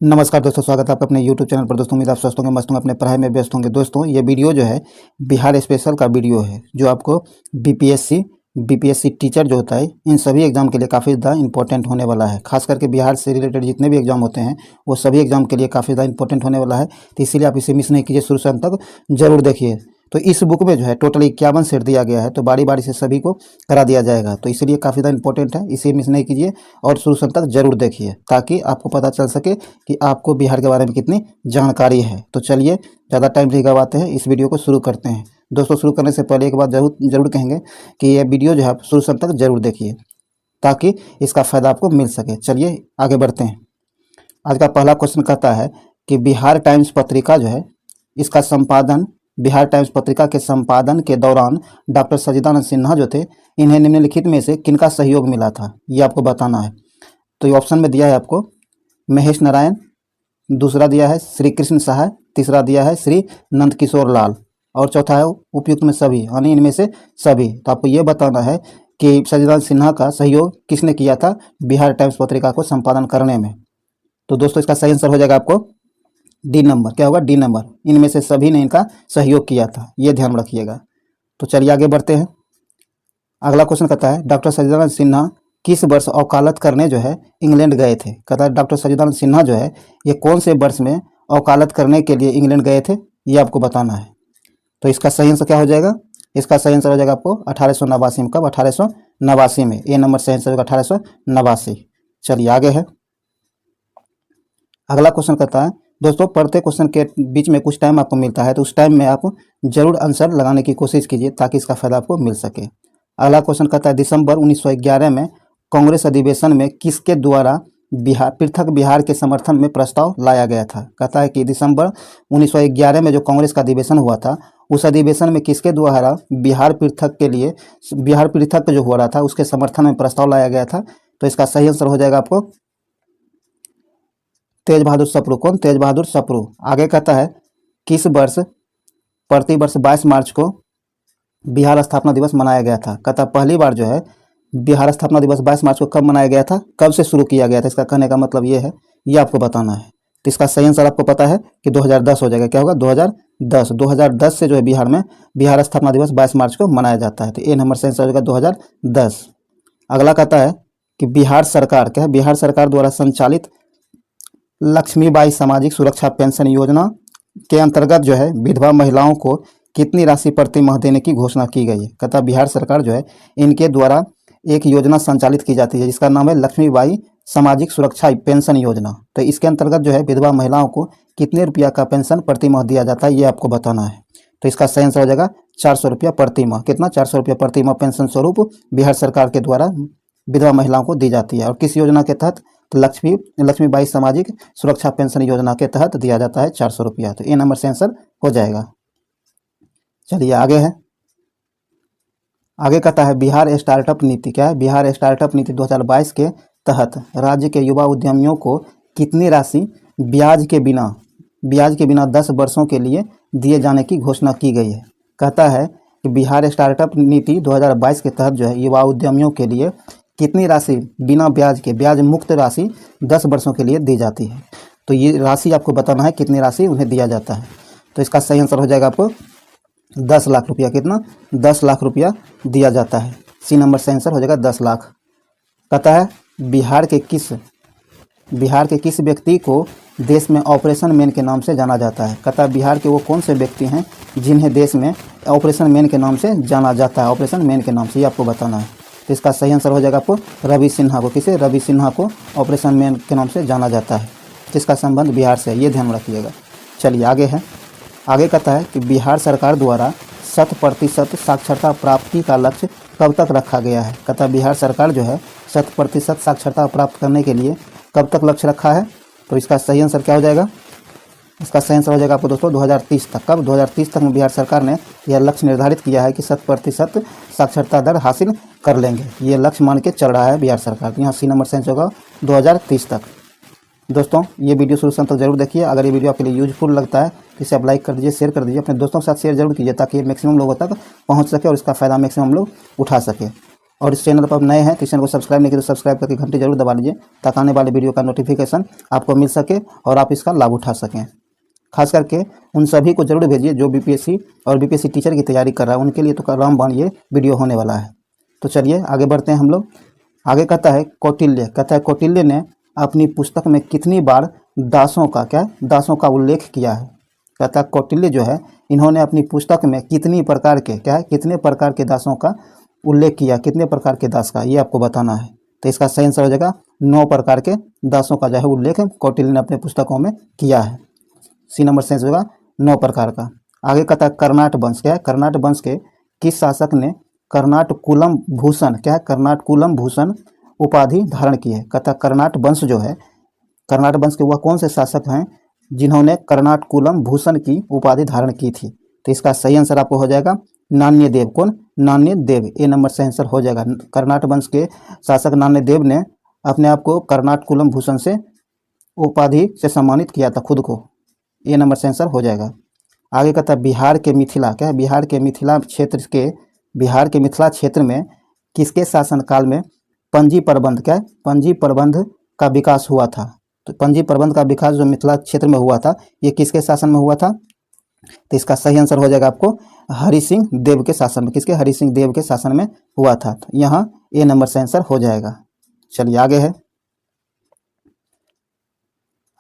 नमस्कार दोस्तों, स्वागत है आपका अपने YouTube चैनल पर। दोस्तों उम्मीद आप स्वस्थ होंगे, मस्त होंगे, अपने पढ़ाई में व्यस्त होंगे। दोस्तों ये वीडियो जो है बिहार स्पेशल का वीडियो है, जो आपको बीपीएससी टीचर जो होता है इन सभी एग्जाम के लिए काफ़ी ज़्यादा इंपॉर्टेंट होने वाला है। खास करके बिहार से रिलेटेड जितने भी एग्जाम होते हैं वो सभी एग्जाम के लिए काफ़ी ज़्यादा इंपॉर्टेंट होने वाला है। तो इसीलिए आप इसे मिस नहीं कीजिए, शुरू से अंत तक जरूर देखिए। तो इस बुक में जो है टोटल 51 सेट दिया गया है, तो बारी बारी से सभी को करा दिया जाएगा। तो इसीलिए काफ़ी ज़्यादा इंपॉर्टेंट है, इसे मिस नहीं कीजिए और शुरू से अंत तक जरूर देखिए, ताकि आपको पता चल सके कि आपको बिहार के बारे में कितनी जानकारी है। तो चलिए ज़्यादा टाइम नहीं गवाते हैं, इस वीडियो को शुरू करते हैं। दोस्तों शुरू करने से पहले एक बात जरूर कहेंगे कि यह वीडियो जो है आप शुरू से अंत तक जरूर देखिए, ताकि इसका फ़ायदा आपको मिल सके। चलिए आगे बढ़ते हैं। आज का पहला क्वेश्चन कहता है कि बिहार टाइम्स पत्रिका जो है इसका संपादन, बिहार टाइम्स पत्रिका के संपादन के दौरान डॉक्टर सच्चिदानंद सिन्हा जो थे, इन्हें निम्नलिखित में से किनका सहयोग मिला था, ये आपको बताना है। तो ये ऑप्शन में दिया है आपको महेश नारायण, दूसरा दिया है श्री कृष्ण सहाय, तीसरा दिया है श्री नंदकिशोर लाल, और चौथा है उपयुक्त में सभी, यानी इनमें से सभी। तो आपको ये बताना है कि सच्चिदानंद सिन्हा का सहयोग किसने किया था बिहार टाइम्स पत्रिका को संपादन करने में। तो दोस्तों इसका सही आंसर हो जाएगा आपको डी नंबर। क्या होगा? D number. इनमें से सभी ने इनका सहयोग किया था, ये ध्यान रखिएगा। तो चलिए आगे बढ़ते हैं। अगला क्वेश्चन कहता है डॉक्टर सच्चिदानंद सिन्हा किस वर्ष वकालत करने जो है इंग्लैंड गए थे। कहता है डॉक्टर सच्चिदानंद सिन्हा जो है ये कौन से वर्ष में वकालत करने के लिए इंग्लैंड गए थे, ये आपको बताना है। तो इसका सही आंसर क्या हो जाएगा? इसका सही आंसर हो जाएगा आपको 1889 में। कब? 1889 में। ए नंबर सही आंसर होगा 1889। चलिए आगे है। अगला क्वेश्चन कहता है दोस्तों प्रत्येक क्वेश्चन के बीच में कुछ टाइम आपको मिलता है, तो उस टाइम में आप जरूर आंसर लगाने की कोशिश कीजिए, ताकि इसका फायदा आपको मिल सके। अगला क्वेश्चन कहता है दिसंबर 1911 में कांग्रेस अधिवेशन में किसके द्वारा पृथक बिहार के समर्थन में प्रस्ताव लाया गया था। कहता है कि दिसंबर 1911 में जो कांग्रेस का अधिवेशन हुआ था, उस अधिवेशन में किसके द्वारा बिहार पृथक जो हो रहा था उसके समर्थन में प्रस्ताव लाया गया था। तो इसका सही आंसर हो जाएगा आपको तेज बहादुर सप्रू। कौन? तेज बहादुर सप्रू। आगे कहता है किस वर्ष प्रतिवर्ष 22 मार्च को बिहार स्थापना दिवस मनाया गया था। कहता पहली बार जो है बिहार स्थापना दिवस 22 मार्च को कब मनाया गया था, कब से शुरू किया गया था, इसका कहने का मतलब ये है, ये आपको बताना है। तो इसका सही आंसर आपको पता है कि 2010 हो जाएगा। क्या होगा? 2010 से जो है बिहार में बिहार स्थापना दिवस 22 मार्च को मनाया जाता है। तो ए नंबर सही आंसर हो जाएगा 2010। अगला कहता है कि बिहार सरकार, क्या है, बिहार सरकार द्वारा संचालित लक्ष्मीबाई सामाजिक सुरक्षा पेंशन योजना के अंतर्गत जो है विधवा महिलाओं को कितनी राशि प्रति माह देने की घोषणा की गई है। कहता बिहार सरकार जो है इनके द्वारा एक योजना संचालित की जाती है जिसका नाम है लक्ष्मीबाई सामाजिक सुरक्षा पेंशन योजना। तो इसके अंतर्गत जो है विधवा महिलाओं को कितने रुपया का पेंशन प्रति माह दिया जाता है, ये आपको बताना है। तो इसका सही आंसर हो जाएगा 400 रुपया प्रति माह। कितना? 400 रुपया प्रति माह पेंशन स्वरूप बिहार सरकार के द्वारा विधवा महिलाओं को दी जाती है। और किस योजना के तहत? तो लक्ष्मीबाई सामाजिक सुरक्षा पेंशन योजना के तहत दिया जाता है 400 रुपया। तो ए नंबर से आंसर हो जाएगा। चलिए आगे है। आगे कहता है बिहार स्टार्टअप नीति, क्या है, बिहार स्टार्टअप नीति 2022 के तहत राज्य के युवा उद्यमियों को कितनी राशि ब्याज के बिना 10 वर्षों के लिए दिए जाने की घोषणा की गई है। कहता है कि बिहार स्टार्टअप नीति 2022 के तहत जो है युवा उद्यमियों के लिए कितनी राशि बिना ब्याज के, ब्याज मुक्त राशि 10 वर्षों के लिए दी जाती है। तो ये राशि आपको बताना है कितनी राशि उन्हें दिया जाता है। तो इसका सही आंसर हो जाएगा आपको 10 लाख रुपया। कितना? 10 लाख रुपया दिया जाता है। सी नंबर से आंसर हो जाएगा 10 लाख। कहता है बिहार के किस व्यक्ति को देश में ऑपरेशन मैन के नाम से जाना जाता है। कहता है बिहार के वो कौन से व्यक्ति हैं जिन्हें देश में ऑपरेशन मैन के नाम से जाना जाता है, ऑपरेशन मैन के नाम से, ये आपको बताना है। तो इसका सही आंसर हो जाएगा आपको रवि सिन्हा को। किसे? रवि सिन्हा को ऑपरेशन मैन के नाम से जाना जाता है, जिसका संबंध बिहार से है, ये ध्यान रखिएगा। चलिए आगे है। आगे कहता है कि बिहार सरकार द्वारा 100% साक्षरता प्राप्ति का लक्ष्य कब तक रखा गया है। कहता है बिहार सरकार जो है 100% साक्षरता प्राप्त करने के लिए कब तक लक्ष्य रखा है। तो इसका सही आंसर क्या हो जाएगा? इसका सही आंसर हो जाएगा आपको दोस्तों 2030 तक। कब? 2030 तक में बिहार सरकार ने यह लक्ष्य निर्धारित किया है कि 100% साक्षरता दर हासिल कर लेंगे। ये लक्ष्य मान के चल रहा है बिहार सरकार। यहाँ सी नंबर सही होगा 2030 तक। दोस्तों ये वीडियो शुरू से अंत तक जरूर देखिए। अगर ये वीडियो आपके लिए यूजफुल लगता है तो इसे आप लाइक कर दीजिए, शेयर कर दीजिए, अपने दोस्तों के साथ शेयर जरूर कीजिए, ताकि मैक्सिमम लोगों तक पहुँच सके और इसका फ़ायदा मैक्सिमम लोग उठा सके। और इस चैनल पर आप नए हैं तो इस चैनल को सब्सक्राइब नहीं किया तो सब्सक्राइब करके घंटी जरूर दबा लीजिए, ताकि आने वाले वीडियो का नोटिफिकेशन आपको मिल सके और आप इसका लाभ उठा सकें। खास करके उन सभी को जरूर भेजिए जो बीपीएससी और बीपीएससी टीचर की तैयारी कर रहा है, उनके लिए तो रामबाण ये वीडियो होने वाला है। तो चलिए आगे बढ़ते हैं हम लोग। आगे कहता है कौटिल्य ने अपनी पुस्तक में कितनी बार दासों का उल्लेख किया है। कहता है कौटिल्य जो है, इन्होंने अपनी पुस्तक में कितने प्रकार के दासों का उल्लेख किया, कितने प्रकार के दास का, ये आपको बताना है। तो इसका सही आंसर हो जाएगा 9 प्रकार के दासों का जो है उल्लेख कौटिल्य ने अपने पुस्तकों में किया है। सी नंबर सेंस होगा 9 प्रकार का। आगे कहता है कर्नाट वंश कर्नाट वंश के किस शासक ने कर्नाटकुलम भूषण उपाधि धारण की है। कहता है कर्नाट वंश जो है, कर्नाट वंश के वह कौन से शासक हैं जिन्होंने कर्नाटकुलम भूषण की उपाधि धारण की थी। तो इसका सही आंसर आपको हो जाएगा नान्यदेव। कौन? नान्यदेव। ए नंबर से आंसर हो जाएगा। कर्नाट वंश के शासक नान्यदेव ने अपने आप को कर्नाटकुलम भूषण से उपाधि से सम्मानित किया था खुद को। ए नंबर से आंसर हो जाएगा। आगे कहता है बिहार के मिथिला क्षेत्र में किसके शासनकाल में पंजी प्रबंध का विकास हुआ था। तो पंजी प्रबंध का विकास जो मिथिला क्षेत्र में हुआ था, ये किसके शासन में हुआ था। तो इसका सही आंसर हो जाएगा आपको हरि सिंह देव के शासन में। किसके? हरि सिंह देव के शासन में हुआ था। तो यहाँ ए नंबर से आंसर हो जाएगा। चलिए आगे है।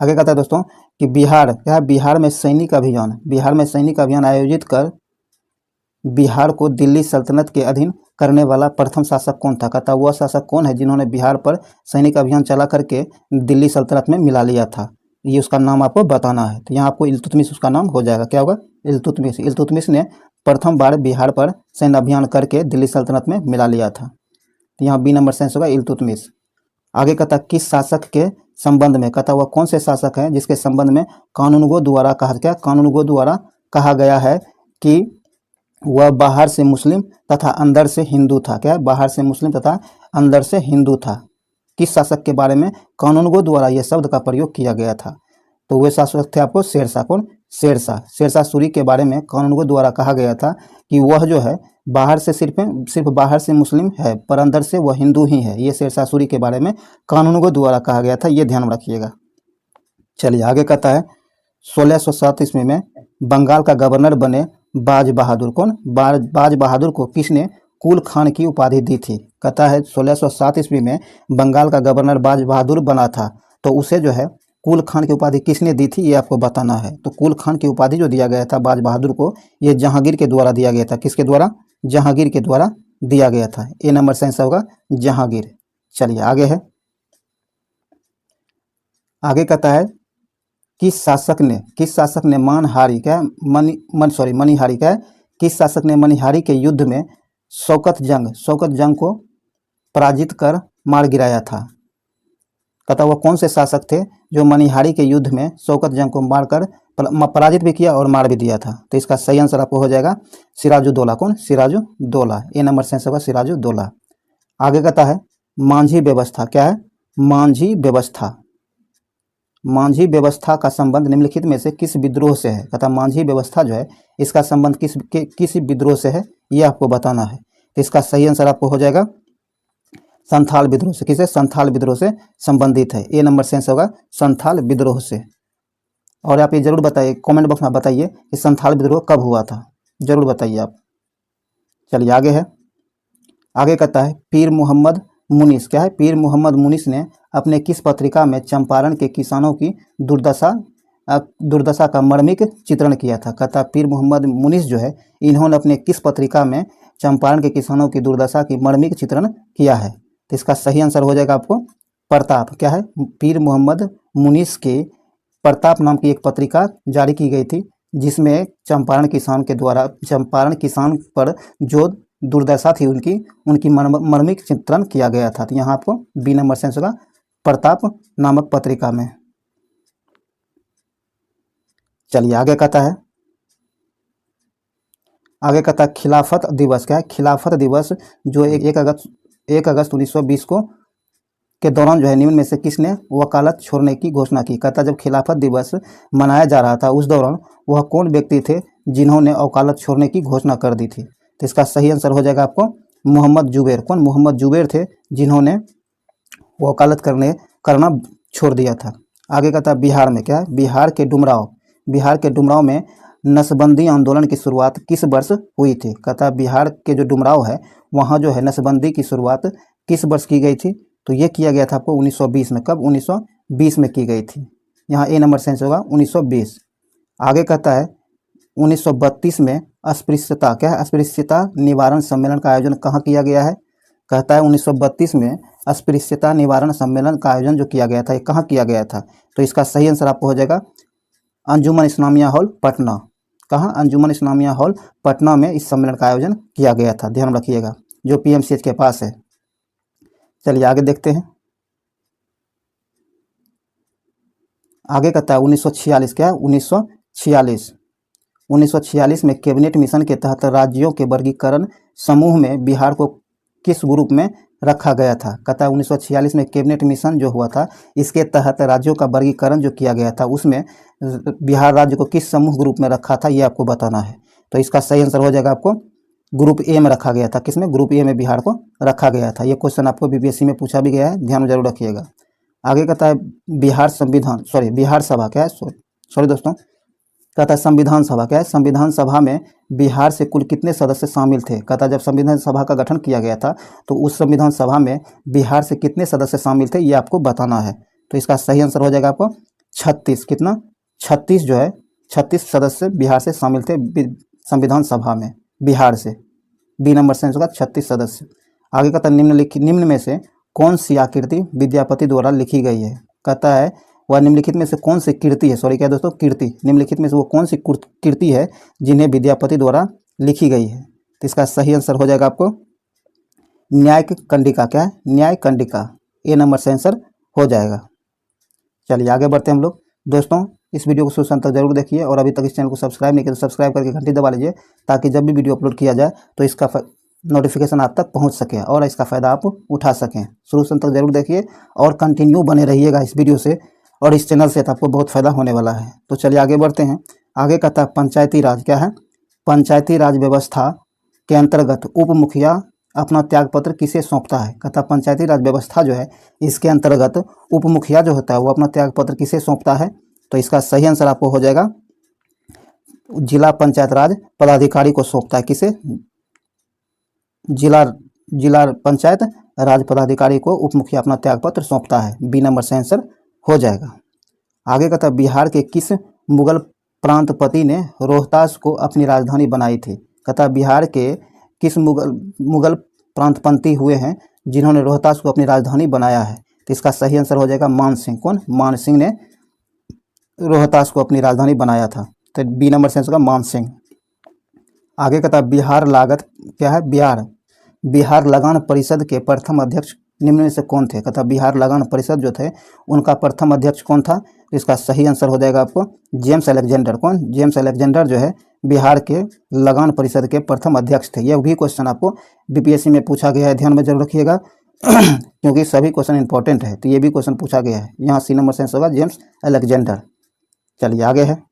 आगे कहता है दोस्तों कि बिहार में सैनिक अभियान आयोजित कर बिहार को दिल्ली सल्तनत के अधीन करने वाला प्रथम शासक कौन था। कहता वह शासक कौन है जिन्होंने बिहार पर सैनिक अभियान चला करके दिल्ली सल्तनत में मिला लिया था, ये उसका नाम आपको बताना है। तो यहाँ आपको इल्तुतमिश उसका नाम हो जाएगा। क्या होगा? इल्तुतमिश ने प्रथम बार बिहार पर सैन्य अभियान करके दिल्ली सल्तनत में मिला लिया था। तो यहाँ बी नंबर सेंस होगा इल्तुतमिश। आगे कहता किस शासक के संबंध में, कहता वह कौन से शासक हैं जिसके संबंध में कानूनगो द्वारा कहा गया है कि वह बाहर से मुस्लिम तथा अंदर से हिंदू था। क्या? बाहर से मुस्लिम तथा अंदर से हिंदू था। किस शासक के बारे में कानूनगो द्वारा यह शब्द का प्रयोग किया गया था। तो वे शासक थे आपको शेरशाह। कौन? शेरशाह सूरी के बारे में कानूनगो द्वारा कहा गया था कि वह जो है बाहर से सिर्फ बाहर से मुस्लिम है पर अंदर से वह हिंदू ही है। ये शेरशाह सूरी के बारे में कानूनगो द्वारा कहा गया था, ये ध्यान में रखिएगा। चलिए आगे कहता है 1607 ईस्वी में बंगाल का गवर्नर बने बाज बहादुर। कौन? बाज बहादुर को किसने कुल खान की उपाधि दी थी। कहता है 1607 ईस्वी में बंगाल का गवर्नर बाज बहादुर बना था, तो उसे जो है कुल खान की उपाधि किसने दी थी, ये आपको बताना है। तो कुल खान की उपाधि जो दिया गया था बाज बहादुर को, ये जहांगीर के द्वारा दिया गया था। किसके द्वारा? जहांगीर के द्वारा दिया गया था। ए नंबर से आंसर होगा जहांगीर। चलिए आगे है। आगे कहता है किस शासक ने मनिहारी के युद्ध में शौकत जंग को पराजित कर मार गिराया था। कहता वह कौन से शासक थे जो मनिहारी के युद्ध में शौकत जंग को मारकर पराजित भी किया और मार भी दिया था। तो इसका सही आंसर आपको हो जाएगा सिराजुद्दौला। कौन? सिराजुद्दौला। ए नंबर से आंसर होगा सिराजुद्दौला। आगे कहता है मांझी व्यवस्था। क्या है? मांझी व्यवस्था का संबंध निम्नलिखित में से किस विद्रोह से है। कहता मांझी व्यवस्था जो है इसका संबंध किस विद्रोह से है, ये आपको बताना है। तो इसका सही आंसर आपको हो जाएगा संथाल विद्रोह से। किसे? संथाल विद्रोह से संबंधित है। ए नंबर से आंसर होगा संथाल विद्रोह से। और आप ये जरूर बताइए, कमेंट बॉक्स में बताइए कि संथाल विद्रोह कब हुआ था, जरूर बताइए आप। चलिए आगे है। आगे कहता है पीर मोहम्मद मुनीस। क्या है? पीर मोहम्मद मुनीस ने अपने किस पत्रिका में चंपारण के किसानों की दुर्दशा का मर्मिक चित्रण किया था। कहता पीर मोहम्मद मुनीस जो है, इन्होंने अपने किस पत्रिका में चंपारण के किसानों की दुर्दशा की मर्मिक चित्रण किया है। तो इसका सही आंसर हो जाएगा आपको प्रताप। क्या है? पीर मोहम्मद मुनीस के प्रताप नाम की एक पत्रिका जारी की गई थी, जिसमें चंपारण किसान पर जो दुर्दशा थी उनकी मर्मिक चित्रण किया गया था। तो यहाँ आपको बी नंबर से आंसर होगा प्रताप नामक पत्रिका में। चलिए आगे कहता है खिलाफत दिवस। क्या है? खिलाफत दिवस जो 1 अगस्त 1920 के दौरान जो है निम्न में से किसने वकालत छोड़ने की घोषणा की। कहता जब खिलाफत दिवस मनाया जा रहा था उस दौरान वह कौन व्यक्ति थे जिन्होंने वकालत छोड़ने की घोषणा कर दी थी। तो इसका सही आंसर हो जाएगा आपको मोहम्मद जुबैर, कौन? मोहम्मद जुबैर थे जिन्होंने वकालत करना छोड़ दिया था। आगे का था बिहार में, क्या है? बिहार के डुमरांव में नसबंदी आंदोलन की शुरुआत किस वर्ष हुई थी? कहता बिहार के जो डुमरांव है वहाँ जो है नसबंदी की शुरुआत किस वर्ष की गई थी? तो ये किया गया था आपको 1920 में। कब? 1920 में की गई थी। यहाँ ए नंबर सेंस होगा 1920। आगे कहता है 1932 में अस्पृश्यता, क्या है? अस्पृश्यता निवारण सम्मेलन का आयोजन कहाँ किया गया है? कहता है 1932 में अस्पृश्यता निवारण सम्मेलन का आयोजन जो किया गया था ये कहाँ किया गया था? तो इसका सही आंसर आपको हो जाएगा अंजुमन इस्लामिया हॉल पटना। कहाँ? अंजुमन इस्लामिया हॉल पटना में इस सम्मेलन का आयोजन किया गया था, ध्यान रखिएगा, जो पीएमसीएच के पास है। चलिए आगे देखते हैं। आगे कहता है 1946, क्या है? 1946 में कैबिनेट मिशन के तहत राज्यों के वर्गीकरण समूह में बिहार को किस ग्रुप में रखा गया था? कहता है 1946 में कैबिनेट मिशन जो हुआ था इसके तहत राज्यों का वर्गीकरण जो किया गया था उसमें बिहार राज्य को किस समूह ग्रुप में रखा था ये आपको बताना है। तो इसका सही आंसर हो जाएगा आपको ग्रुप ए में रखा गया था। किसमें? ग्रुप ए में बिहार को रखा गया था। ये क्वेश्चन आपको बीपीएससी में पूछा भी गया है, ध्यान में जरूर रखिएगा। आगे कहता है बिहार सभा, क्या है? सॉरी दोस्तों, कहता है संविधान सभा, क्या है? संविधान सभा में बिहार से कुल कितने सदस्य शामिल थे? कहता है जब संविधान सभा का गठन किया गया था तो उस संविधान सभा में बिहार से कितने सदस्य शामिल थे ये आपको बताना है। तो इसका सही आंसर हो जाएगा आपको 36। कितना? 36 जो है 36 सदस्य बिहार से शामिल थे संविधान सभा में, बिहार से। बी नंबर सेंस होगा 36 सदस्य। आगे कहता है निम्न में से कौन सी आकृति विद्यापति द्वारा लिखी गई है? कहता है वह निम्नलिखित में से कौन सी कृति है, सॉरी क्या दोस्तों, कीर्ति, निम्नलिखित में से वो कौन सी कृति है जिन्हें विद्यापति द्वारा लिखी गई है? तो इसका सही आंसर हो जाएगा आपको न्यायिक कंडिका, क्या है? न्यायिक कंडिका, ए नंबर से आंसर हो जाएगा। चलिए आगे बढ़ते हैं हम लोग। दोस्तों इस वीडियो को शुरू तक जरूर देखिए और अभी तक इस चैनल को सब्सक्राइब नहीं किया तो सब्सक्राइब करके घंटी दबा लीजिए ताकि जब भी वीडियो अपलोड किया जाए तो इसका नोटिफिकेशन आप तक पहुंच सके और इसका फ़ायदा आप उठा सकें। शुरू से तक जरूर देखिए और कंटिन्यू बने रहिएगा इस वीडियो से और इस चैनल से, तो आपको बहुत फ़ायदा होने वाला है। तो चलिए आगे बढ़ते हैं। आगे कहता है पंचायती राज, क्या है? पंचायती राज व्यवस्था के अंतर्गत उप मुखिया अपना त्यागपत्र किसे सौंपता है? कहता पंचायती राज व्यवस्था जो है इसके अंतर्गत उप मुखिया जो होता है वो अपना त्यागपत्र किसे सौंपता है? तो इसका सही आंसर आपको हो जाएगा जिला पंचायत राज पदाधिकारी को सौंपता है। किसे? जिला पंचायत राज पदाधिकारी को उप मुखिया अपना त्यागपत्र सौंपता है। बी नंबर से आंसर हो जाएगा। आगे कहता है बिहार के किस मुगल प्रांतपति ने रोहतास को अपनी राजधानी बनाई थी? कहता है बिहार के किस मुगल प्रांतपति हुए हैं जिन्होंने रोहतास को अपनी राजधानी बनाया है? तो इसका सही आंसर हो जाएगा मान सिंह। कौन? मान सिंह ने रोहतास को अपनी राजधानी बनाया था। तो बी नंबर से आंसर होगा मान सिंह। आगे कहता है बिहार लागत, क्या है? बिहार लगान परिषद के प्रथम अध्यक्ष निम्न में से कौन थे? कहता बिहार लगान परिषद जो थे उनका प्रथम अध्यक्ष कौन था? तो इसका सही आंसर हो जाएगा आपको जेम्स अलेक्जेंडर। कौन? जेम्स अलेक्जेंडर जो है बिहार के लगान परिषद के प्रथम अध्यक्ष थे। यह भी क्वेश्चन आपको बीपीएससी में पूछा गया है, ध्यान में जरूर रखिएगा क्योंकि सभी क्वेश्चन इंपॉर्टेंट है। तो ये भी क्वेश्चन पूछा गया है। यहाँ सी नंबर सेंस होगा जेम्स अलेक्जेंडर। चलिए आगे है।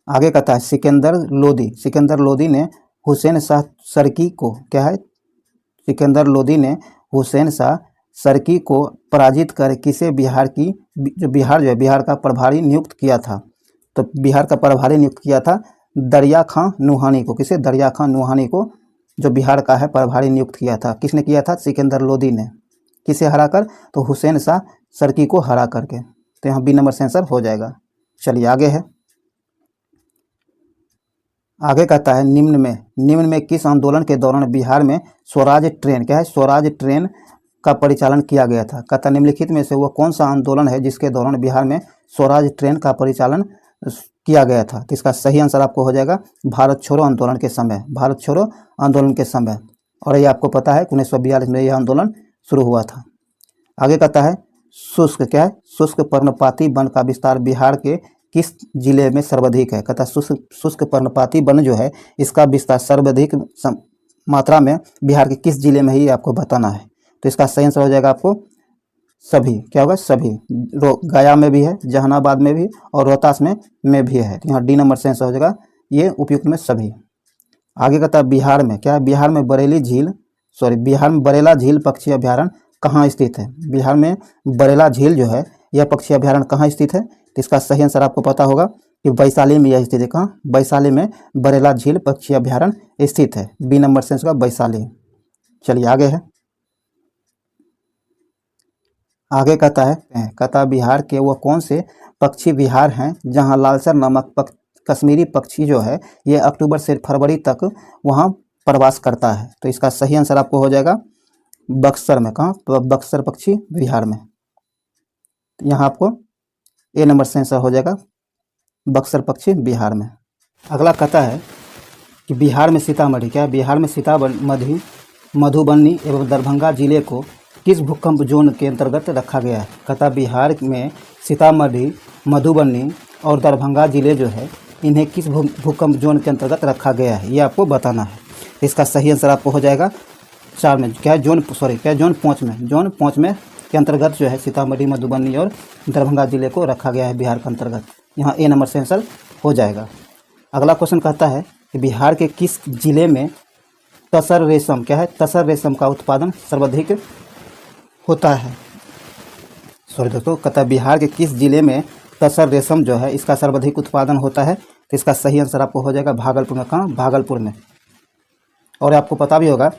आगे कहता है सिकंदर लोदी ने हुसैन शाह सरकी को, क्या है? सिकंदर लोदी ने हुसैन शाह सरकी को पराजित कर किसे बिहार का प्रभारी नियुक्त किया था? तो बिहार का प्रभारी नियुक्त किया था दरिया खां नुहानी को। किसे? दरिया खां नुहानी को जो बिहार का है प्रभारी नियुक्त किया था। किसने किया था? सिकंदर लोदी ने। किसे हराकर? तो हुसैन शाह सरकी को हरा करके। तो यहाँ बी नंबर से आंसर हो जाएगा। चलिए आगे है। आगे कहता है निम्न में किस आंदोलन के दौरान बिहार में स्वराज ट्रेन, क्या है? स्वराज ट्रेन का परिचालन किया गया था? कहता निम्नलिखित में से वह कौन सा आंदोलन है जिसके दौरान बिहार में स्वराज ट्रेन का परिचालन किया गया था? तो इसका सही आंसर आपको हो जाएगा भारत छोड़ो आंदोलन के समय। भारत छोड़ो आंदोलन के समय। और ये आपको पता है 1942 में यह आंदोलन शुरू हुआ था। आगे कहता है शुष्क, क्या है? शुष्क पर्णपाती वन का विस्तार बिहार के किस जिले में सर्वाधिक है? कहता शुष्क पर्णपाती वन जो है इसका विस्तार सर्वाधिक मात्रा में बिहार के किस जिले में ही आपको बताना है। तो इसका सही आंसर हो जाएगा आपको सभी, क्या होगा? सभी। गया में भी है, जहानाबाद में भी और रोहतास में भी है। तो यहाँ डी नंबर से आंसर हो जाएगा ये उपयुक्त में सभी। आगे कहता है बिहार में क्या है, बिहार में बिहार में बरेला झील पक्षी अभयारण्य कहाँ स्थित है। बिहार में बरेला झील जो है यह पक्षी अभयारण्य कहाँ स्थित है, तो इसका सही आंसर आपको पता होगा कि वैशाली में यह स्थित है। कहाँ, वैशाली में बरेला झील पक्षी अभयारण्य स्थित है। बी नंबर से इसका वैशाली। चलिए आगे है, आगे कहता बिहार के वो कौन से पक्षी विहार हैं जहां लालसर नामक कश्मीरी पक्षी जो है ये अक्टूबर से फरवरी तक वहां प्रवास करता है। तो इसका सही आंसर आपको हो जाएगा बक्सर में। कहाँ, तो बक्सर पक्षी विहार में। यहाँ आपको ए नंबर से आंसर हो जाएगा बक्सर पक्षी बिहार में। अगला कहता है कि बिहार में सीतामढ़ी क्या है, बिहार में सीतामढ़ी मधुबनी एवं दरभंगा जिले को किस भूकंप जोन के अंतर्गत रखा गया है। कहता बिहार में सीतामढ़ी मधुबनी और दरभंगा जिले जो है इन्हें किस भूकंप जोन के अंतर्गत रखा गया है, ये आपको बताना है। इसका सही आंसर आपको हो जाएगा 4 में क्या है, जोन 5 में, जोन 5 में के अंतर्गत जो है सीतामढ़ी मधुबनी और दरभंगा जिले को रखा गया है बिहार के अंतर्गत। यहाँ ए नंबर से आंसर हो जाएगा। अगला क्वेश्चन कहता है कि बिहार के किस जिले में तसर रेशम क्या है, तसर रेशम का उत्पादन सर्वाधिक होता है। दोस्तों कहता है बिहार के किस जिले में तसर रेशम जो है इसका सर्वाधिक उत्पादन होता है। तो इसका सही आंसर आपको हो जाएगा भागलपुर में। कहाँ, भागलपुर में। और आपको पता भी होगा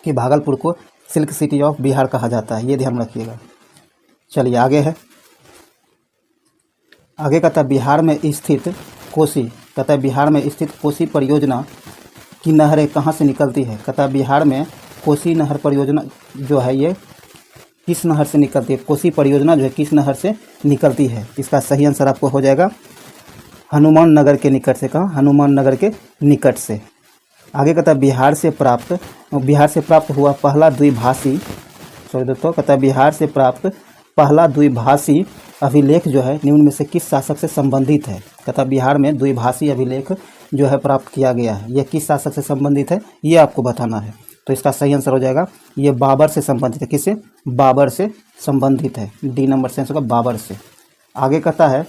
कि भागलपुर को सिल्क सिटी ऑफ बिहार कहा जाता है, ये ध्यान रखिएगा। चलिए आगे है, आगे कहता है बिहार में स्थित कोसी, कहता है बिहार में स्थित कोसी परियोजना की नहरें कहाँ से निकलती है। कहता है बिहार में कोसी नहर परियोजना जो है ये किस नहर से निकलती है, कोसी परियोजना जो है किस नहर से निकलती है। इसका सही आंसर आपको हो जाएगा हनुमान नगर के निकट से। कहाँ, हनुमान नगर के निकट से। आगे कहता है बिहार से प्राप्त हुआ पहला द्विभाषी कहता है बिहार से प्राप्त पहला द्विभाषी अभिलेख जो है निम्न में से किस शासक से संबंधित है। कहता है बिहार में द्विभाषी अभिलेख जो है प्राप्त किया गया है, यह किस शासक से संबंधित है, ये आपको बताना है। तो इसका सही आंसर हो जाएगा ये बाबर से संबंधित है। किससे, बाबर से संबंधित है। डी नंबर से आंसर होगा बाबर से। आगे कहता है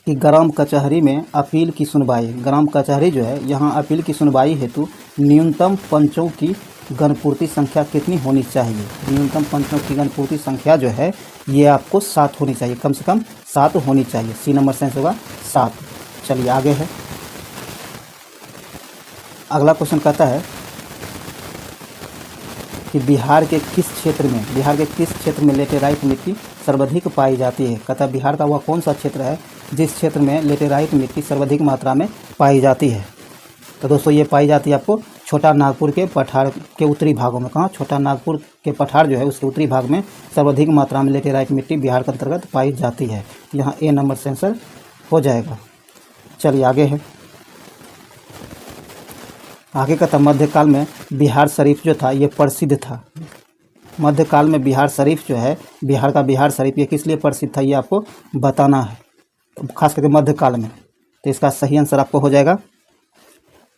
कि ग्राम कचहरी में अपील की सुनवाई, ग्राम कचहरी जो है यहाँ अपील की सुनवाई हेतु न्यूनतम पंचों की गणपूर्ति संख्या कितनी होनी चाहिए। न्यूनतम पंचों की गणपूर्ति संख्या जो है ये आपको 7 होनी चाहिए, कम से कम 7 होनी चाहिए। सी नंबर से आंसर होगा 7। चलिए आगे है, अगला क्वेश्चन कहता है कि बिहार के किस क्षेत्र में लेटेराइट मिट्टी सर्वाधिक पाई जाती है। कहता है बिहार का वह कौन सा क्षेत्र है जिस क्षेत्र में लेटेराइट मिट्टी सर्वाधिक मात्रा में पाई जाती है। तो दोस्तों ये पाई जाती है आपको छोटा नागपुर के पठार के उत्तरी भागों में। कहाँ, छोटा नागपुर के पठार जो है उसके उत्तरी भाग में सर्वाधिक मात्रा में लेटेराइट मिट्टी बिहार के अंतर्गत पाई जाती है। यहाँ ए नंबर से आंसर हो जाएगा। चलिए आगे है, आगे का था मध्यकाल में बिहार शरीफ जो था ये प्रसिद्ध था। मध्यकाल में बिहार शरीफ जो है, बिहार का बिहार शरीफ ये किस लिए प्रसिद्ध था ये आपको बताना है, खास करके मध्यकाल में। तो इसका सही आंसर आपको हो जाएगा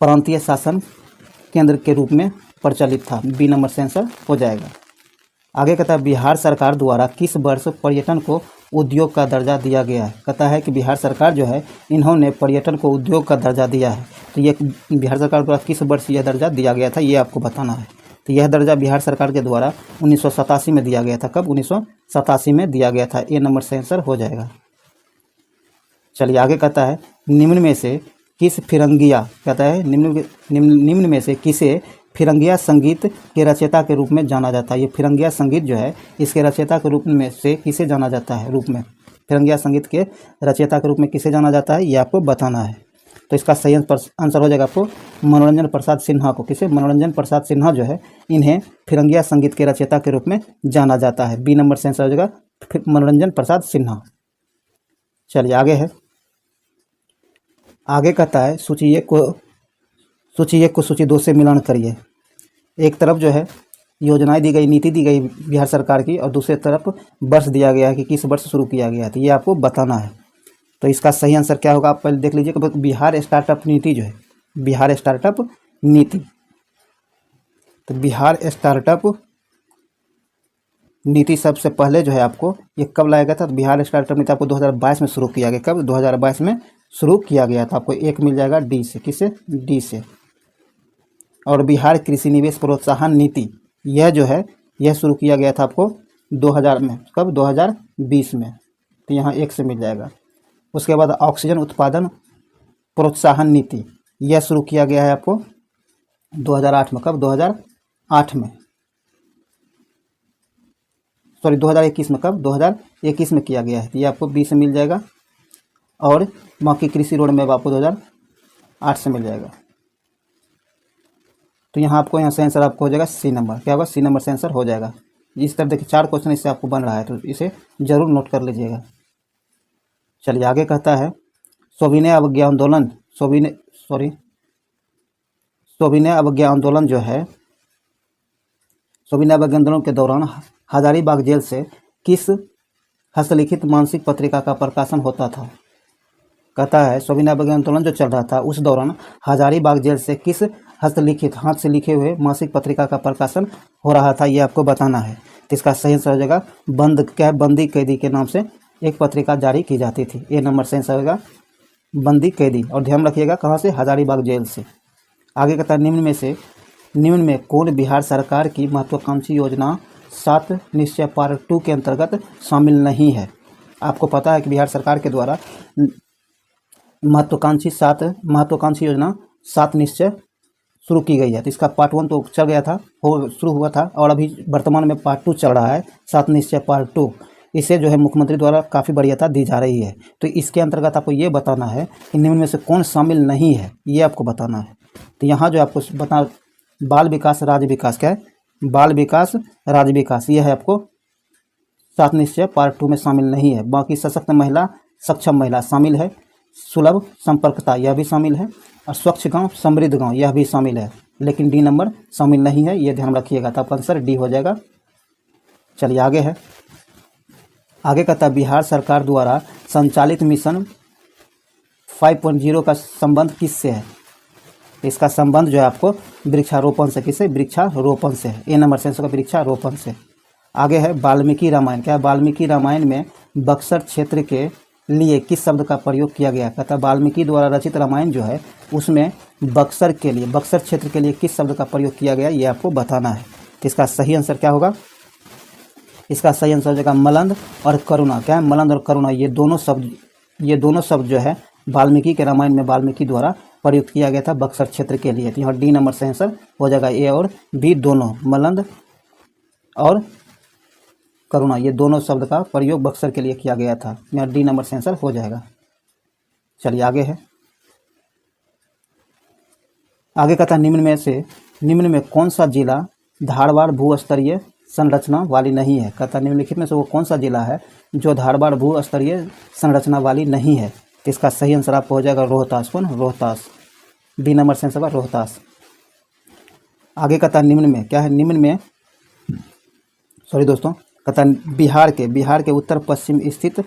प्रांतीय शासन केंद्र के रूप में प्रचलित था। बी नंबर से आंसर हो जाएगा। आगे कहता है बिहार सरकार द्वारा किस वर्ष पर्यटन को उद्योग का दर्जा दिया गया है। कहता है कि बिहार सरकार जो है इन्होंने पर्यटन को उद्योग का दर्जा दिया है। तो ये बिहार सरकार द्वारा किस वर्ष यह दर्जा दिया गया था ये आपको बताना है। तो यह दर्जा बिहार सरकार के द्वारा 1987 में दिया गया था। कब, 1987 में दिया गया था। ए नंबर से आंसर हो जाएगा। चलिए आगे कहता है निम्न में से किस फिरंगिया, कहता है निम्न में से किसे फिरंगिया संगीत के रचयिता के रूप में जाना जाता है। ये फिरंगिया संगीत जो है इसके रचयिता के रूप में से किसे जाना जाता है, रूप में फिरंगिया संगीत के रचयिता के रूप में किसे जाना जाता है ये आपको बताना है। तो इसका सही आंसर हो जाएगा आपको मनोरंजन प्रसाद सिन्हा को। किसे, मनोरंजन प्रसाद सिन्हा जो है इन्हें फिरंगिया संगीत के रचयिता के रूप में जाना जाता है। बी नंबर से आंसर हो जाएगा मनोरंजन प्रसाद सिन्हा। चलिए आगे है, आगे कहता है सूची 1 को सूची 2 से मिलान करिए। एक तरफ जो है योजनाएं दी गई, नीति दी गई बिहार सरकार की, और दूसरी तरफ वर्ष दिया गया है कि किस वर्ष शुरू किया गया है। तो ये आपको बताना है। तो इसका सही आंसर क्या होगा आप पहले देख लीजिए कि बिहार स्टार्टअप नीति जो है, बिहार स्टार्टअप नीति। तो बिहार स्टार्टअप नीति सबसे पहले जो है आपको ये कब लाया गया था। तो बिहार स्टार्टअप नीति आपको 2022 में शुरू किया गया। कब, 2022 में शुरू किया गया था। आपको 1 मिल जाएगा डी से। किससे, डी से। और बिहार कृषि निवेश प्रोत्साहन नीति, यह जो है यह शुरू किया गया था आपको 2000 में। कब? 2020 में। तो यहाँ 1 से मिल जाएगा। उसके बाद ऑक्सीजन उत्पादन प्रोत्साहन नीति, यह शुरू किया गया है आपको 2008 में। कब? 2008 में, सॉरी 2021 में। कब? 2021 में किया गया है। ये आपको 20 से मिल जाएगा। और बाकी कृषि रोड मैप आपको 2008 से मिल जाएगा। तो यहाँ आपको यहाँ से आंसर आपको हो जाएगा सी नंबर। क्या होगा? सी नंबर से आंसर हो जाएगा। इस तरह देखिए 4 क्वेश्चन इससे आपको बन रहा है, तो इसे जरूर नोट कर लीजिएगा। चलिए आगे कहता है सविनय अवज्ञा आंदोलन, सविनय अवज्ञा आंदोलन जो है, सविनय अवज्ञा आंदोलन के दौरान हजारीबाग जेल से किस हस्तलिखित मासिक पत्रिका का प्रकाशन होता था? कहता है सविनय अवज्ञा आंदोलन जो चल रहा था उस दौरान हजारीबाग जेल से किस हस्तलिखित, हाथ से लिखे हुए मासिक पत्रिका का प्रकाशन हो रहा था, ये आपको बताना है। तो इसका सही आंसर हो जाएगा बंदी कैदी के नाम से एक पत्रिका जारी की जाती थी। ए नंबर से आंसर होगा बंदी कैदी। और ध्यान रखिएगा कहाँ से? हजारीबाग जेल से। आगे कहता है निम्न में कौन बिहार सरकार की महत्वाकांक्षी योजना 7 निश्चय पार्ट 2 के अंतर्गत शामिल नहीं है? आपको पता है कि बिहार सरकार के द्वारा महत्वाकांक्षी योजना 7 निश्चय शुरू की गई है। तो इसका पार्ट 1 तो चल गया था, शुरू हुआ था, और अभी वर्तमान में पार्ट 2 चल रहा है, 7 निश्चय पार्ट 2। इसे जो है मुख्यमंत्री द्वारा काफ़ी वरीयता दी जा रही है। तो इसके अंतर्गत आपको ये बताना है कि निम्न में से कौन शामिल नहीं है, ये आपको बताना है। तो यहाँ जो आपको बता, बाल विकास राज्य विकास, क्या है? बाल विकास राज्य विकास, यह है आपको 7 निश्चय पार्ट 2 में शामिल नहीं है। बाकी सशक्त महिला, सक्षम महिला शामिल है, सुलभ संपर्कता यह भी शामिल है, और स्वच्छ गांव समृद्ध गांव यह भी शामिल है, लेकिन डी नंबर शामिल नहीं है, ये ध्यान रखिएगा। तो आपका आंसर डी हो जाएगा। चलिए आगे है, आगे कहता है बिहार सरकार द्वारा संचालित मिशन 5.0 का संबंध किससे है? इसका संबंध जो है आपको वृक्षारोपण से, किससे? वृक्षारोपण से। ए नंबर से आंसर वृक्षारोपण से। आगे है वाल्मीकि रामायण, क्या है? वाल्मीकि रामायण में बक्सर क्षेत्र के लिए किस शब्द का प्रयोग किया गया? कहता है वाल्मीकि द्वारा रचित रामायण जो है उसमें बक्सर क्षेत्र के लिए किस शब्द का प्रयोग किया गया, ये आपको बताना है। तो इसका सही आंसर क्या होगा? इसका सही आंसर हो जाएगा मलंद और करुणा। क्या है? मलंद और करुणा, ये दोनों शब्द जो है वाल्मीकि के रामायण में वाल्मीकि द्वारा प्रयुक्त किया गया था बक्सर क्षेत्र के लिए। तो यहाँ डी नंबर से आंसर हो जाएगा। ए और बी दोनों, मलंद और करुणा, ये दोनों शब्द का प्रयोग बक्सर के लिए किया गया था। यहाँ डी नंबर से आंसर हो जाएगा। चलिए आगे है, आगे कहता है निम्न में कौन सा जिला धारवाड़ भू-स्तरीय संरचना वाली नहीं है? कहता है निम्नलिखित में से वो कौन सा जिला है जो धारवाड़ भू-स्तरीय संरचना वाली नहीं है? तो इसका सही आंसर आपको हो जाएगा रोहतास। कौन? रोहतास। बी नंबर से आंसर रोहतास। आगे कहता है निम्न में, क्या है? निम्न में, सॉरी दोस्तों, कहता है बिहार के उत्तर पश्चिम स्थित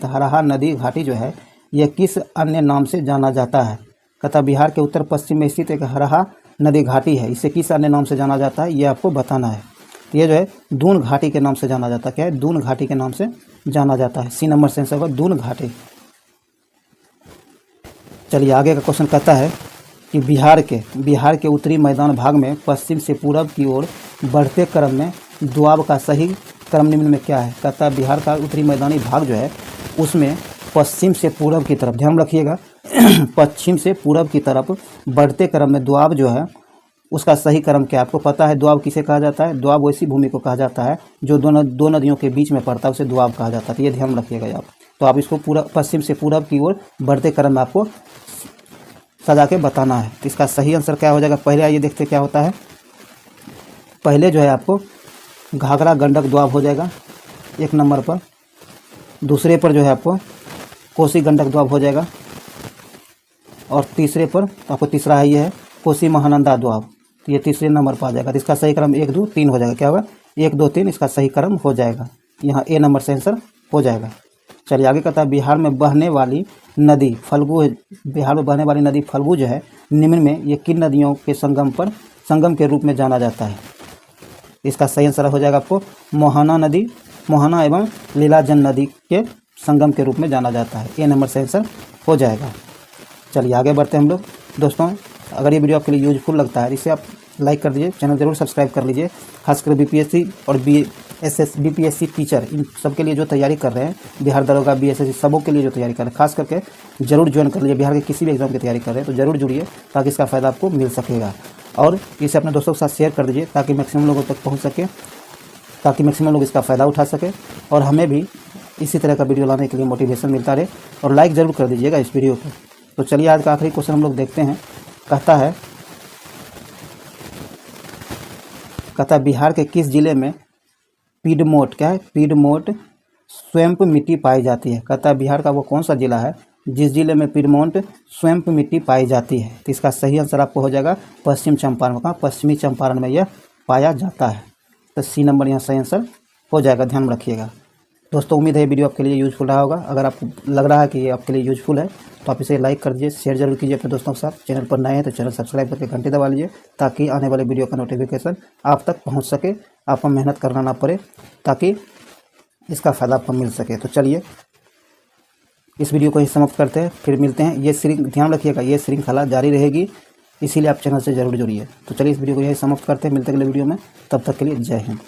हरहा नदी घाटी जो है यह किस अन्य नाम से जाना जाता है? कहता है बिहार के उत्तर पश्चिम में स्थित एक हरहा नदी घाटी है, इसे किस अन्य नाम से जाना जाता है, ये आपको बताना है। ये जो है दून घाटी के नाम से जाना जाता है। क्या है? दून घाटी के नाम से जाना जाता है। सी नंबर से आंसर होगा दून घाटी। चलिए आगे का क्वेश्चन कहता है कि बिहार के उत्तरी मैदान भाग में पश्चिम से पूरब की ओर बढ़ते क्रम में दोआब का सही क्रम निम्न में क्या है? कहता है बिहार का उत्तरी मैदानी भाग जो है उसमें पश्चिम से पूरब की तरफ, ध्यान रखिएगा पश्चिम से पूरब की तरफ बढ़ते क्रम में दोआब जो है उसका सही क्रम क्या है? आपको पता है दोआब किसे कहा जाता है? दोआब वैसी भूमि को कहा जाता है जो दो नदियों के बीच में पड़ता है, उसे दोआब कहा जाता है। तो ये ध्यान रखिएगा आप। तो आप इसको पूरा पश्चिम से पूरब की ओर बढ़ते क्रम में आपको सजा के बताना है। तो इसका सही आंसर क्या हो जाएगा? पहले आइए देखते क्या होता है। पहले जो है आपको घाघरा गंडक दोआब हो जाएगा 1 नंबर पर। दूसरे पर जो है आपको कोसी गंडक दोआब हो जाएगा, और तीसरे पर आपको तीसरा है ये है कोसी महानंदा दोआब। तो ये तीसरे नंबर पर आ जाएगा। तो इसका सही क्रम 1 2 3 हो जाएगा। क्या होगा? 1 2 3 इसका सही क्रम हो जाएगा। यहाँ ए नंबर से आंसर हो जाएगा। चलिए आगे कहता है बिहार में बहने वाली नदी फल्गु जो है निम्न में ये किन नदियों के संगम के रूप में जाना जाता है? इसका सही आंसर हो जाएगा आपको मोहना एवं लीलाजन नदी के संगम के रूप में जाना जाता है। ए नंबर से आंसर हो जाएगा। चलिए आगे बढ़ते हैं हम लोग दोस्तों। अगर ये वीडियो आपके लिए यूजफुल लगता है इसे आप लाइक कर दीजिए, चैनल जरूर सब्सक्राइब कर लीजिए। खासकर बीपीएससी और बीपीएससी टीचर इन सब के लिए जो तैयारी कर रहे हैं, बिहार दरोगा, बीएसएससी सबों के लिए जो तैयारी कर रहे हैं, खास करके जरूर ज्वाइन कर लीजिए। बिहार के किसी भी एग्जाम की तैयारी कर रहे हैं तो जरूर जुड़िए, ताकि इसका फ़ायदा आपको मिल सकेगा। और इसे अपने दोस्तों के साथ शेयर कर दीजिए ताकि मैक्सिमम लोगों तक पहुँच सके, ताकि मैक्सिमम लोग इसका फ़ायदा उठा सके और हमें भी इसी तरह का वीडियो लाने के लिए मोटिवेशन मिलता रहे। और लाइक ज़रूर कर दीजिएगा इस वीडियो को। तो चलिए आज का आखिरी क्वेश्चन हम लोग देखते हैं। कहता है बिहार के किस जिले में पीडमोट, क्या है, पीडमोट स्वयं मिट्टी पाई जाती है। कहता है बिहार का वो कौन सा जिला है जिस जिले में पीडमोट स्वयं मिट्टी पाई जाती है। तो इसका सही आंसर आपको हो जाएगा पश्चिम चंपारण। कहाँ, पश्चिमी चंपारण में यह पाया जाता है। तो सी नंबर यहाँ सही आंसर हो जाएगा, ध्यान में रखिएगा। दोस्तों उम्मीद है वीडियो आपके लिए यूजफुल रहा होगा। अगर आपको लग रहा है कि ये आपके लिए यूजफुल है तो आप इसे लाइक कर दीजिए, शेयर जरूर कीजिए अपने दोस्तों के साथ। चैनल पर नए हैं तो चैनल सब्सक्राइब करके घंटी दबा लीजिए, ताकि आने वाले वीडियो का नोटिफिकेशन आप तक पहुंच सके, आपको मेहनत करना ना पड़े, ताकि इसका फ़ायदा आपको मिल सके। तो चलिए इस वीडियो को ही समाप्त करते हैं, फिर मिलते हैं। ये ध्यान रखिएगा, ये श्रृंखला जारी रहेगी, इसीलिए आप चैनल से जरूर जुड़िए। तो चलिए इस वीडियो को यही समाप्त करते हैं, मिलते हैं अगले वीडियो में। तब तक के लिए जय हिंद।